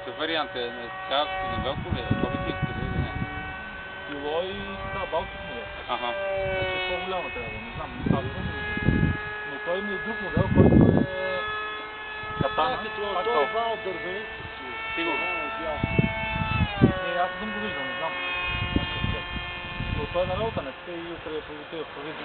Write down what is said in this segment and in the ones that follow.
Какъв вариант е? Така, Велко ли е? Кобитинска ли е или не? Било и така, Балтик модел. Аха. Значи по-голяма трябва да, не знам, аз не виждам. Но той има и друг модел, който е Катана. Той е вал дървеник. Сигурно. Аз не съм го виждал, не знам. Но той е на работа, не така и утре провитива, той в сравнение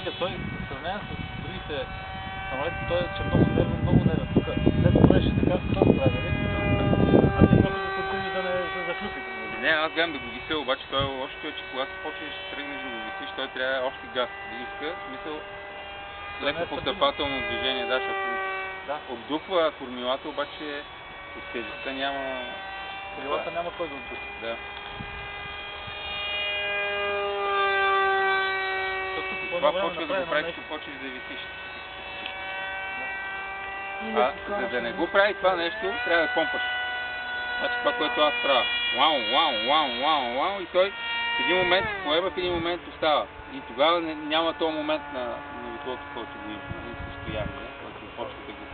с другите самолети, той е, че много нервен. Тук след правеше така, това прави, а ти просто го поддържи да не захлюпи. Не, аз гледам да го вися, обаче той е лошото е, че когато почнеш да тръгнеш да го висиш, той трябва още газ да иска, в смисъл леко постъпателно движение, да, защото обдухва кормилата, обаче от тежестта няма... Крилата няма кой да отдухва. Да. Това почва да го прави, като почваш да висиш. За да не го прави това нещо, трябва да помпаш. Значи това, което аз правя. Вау, и той в един момент поема, в един момент остава. И тогава няма този момент на веслото, който го има, на състояние, който почва да го...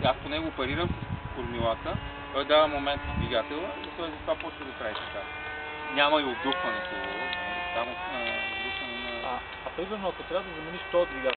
Аз по него парирам с кормилата, той дава момент в двигателя и той затова почва да прави така. Няма и отдухването, само отдухване на... Примерно, ако трябва да замениш този двигател,